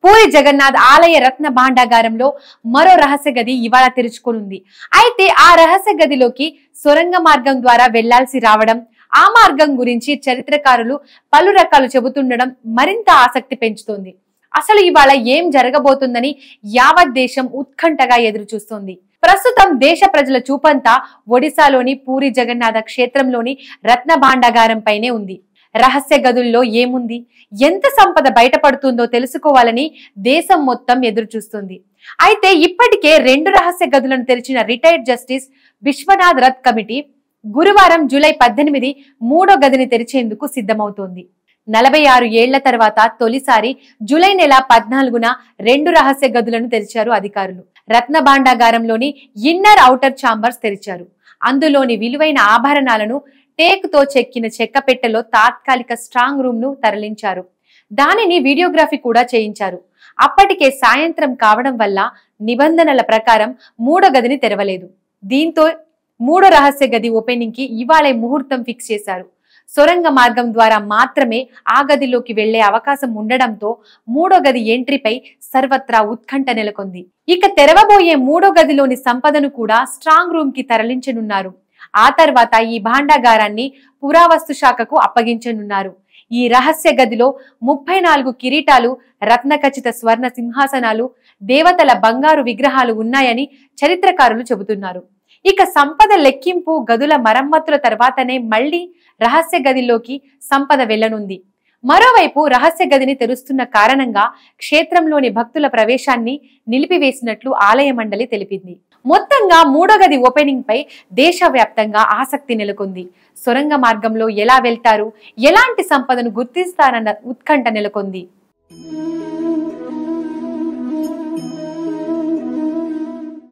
పూరి జగన్నాథ్ ఆలయ రత్న భాండాగారంలో మరో రహస్య గది ఇవాళ తెరుచుకోనుంది. అయితే ఆ రహస్య గదిలోకి సొరంగ మార్గం ద్వారా వెళ్లాల్సి రావడం, ఆ మార్గం గురించి చరిత్రకారులు పలు రకాలు చెబుతుండడం మరింత ఆసక్తి పెంచుతోంది. అసలు ఇవాళ ఏం జరగబోతుందని యావత్ దేశం ఉత్కంఠగా ఎదురు చూస్తోంది. ప్రస్తుతం దేశ ప్రజల చూపంతా ఒడిశాలోని పూరి జగన్నాథ క్షేత్రంలోని రత్న భాండాగారం పైనే ఉంది. రహస్య గదుల్లో ఏముంది, ఎంత సంపద బయటపడుతుందో తెలుసుకోవాలని దేశం మొత్తం ఎదురు చూస్తుంది. అయితే ఇప్పటికే 2 రహస్య గదులను తెరిచిన retired justice Vishwanath Rath committee గురువారం జూలై 18 మూడో గదిని తెరిచేందుకు సిద్ధమవుతోంది. 46 ఏళ్ల తర్వాత తొలిసారి జూలై నెల 14న 2 రహస్య గదులను తెరిచారు అధికారులు. రత్న భాండాగారంలోని ఇన్నర్ ఔటర్ ఛాంబర్స్ తెరిచారు. అందులోని విలువైన ఆభరణాలను టేక్ తో చెక్కిన చెక్క పెట్టెలో తాత్కాలిక స్ట్రాంగ్ రూమ్ ను తరలించారు. దానిని వీడియోగ్రఫీ కూడా చేయించారు. అప్పటికే సాయంత్రం కావడం వల్ల నిబంధనల ప్రకారం మూడో గదిని తెరవలేదు. దీంతో మూడో రహస్య గది ఓపెనింగ్ కి ఇవాళ ముహూర్తం ఫిక్స్ చేశారు. సొరంగ మార్గం ద్వారా మాత్రమే ఆ గదిలోకి వెళ్లే అవకాశం ఉండడంతో మూడో గది ఎంట్రీపై సర్వత్రా ఉత్కంఠ నెలకొంది. ఇక తెరవబోయే మూడో గదిలోని సంపదను కూడా స్ట్రాంగ్ రూమ్ కి తరలించనున్నారు. ఆ తర్వాత ఈ భాండాగారాన్ని పురావస్తు శాఖకు అప్పగించనున్నారు. ఈ రహస్య గదిలో 34 కిరీటాలు, రత్నఖచిత స్వర్ణ సింహాసనాలు, దేవతల బంగారు విగ్రహాలు ఉన్నాయని చరిత్రకారులు చెబుతున్నారు. ఇక సంపద లెక్కింపు, గదుల మరమ్మతుల తర్వాతనే మళ్లీ రహస్య గదిలోకి సంపద వెళ్లనుంది. మరోవైపు రహస్య గదిని తెరుస్తున్న కారణంగా క్షేత్రంలోని భక్తుల ప్రవేశాన్ని నిలిపివేసినట్లు ఆలయ మండలి తెలిపింది. మొత్తంగా మూడో గది ఓపెనింగ్ పై దేశవ్యాప్తంగా ఆసక్తి నెలకొంది. సొరంగ మార్గంలో ఎలా వెళ్తారు, ఎలాంటి సంపదను గుర్తిస్తారన్న ఉత్కంఠ నెలకొంది.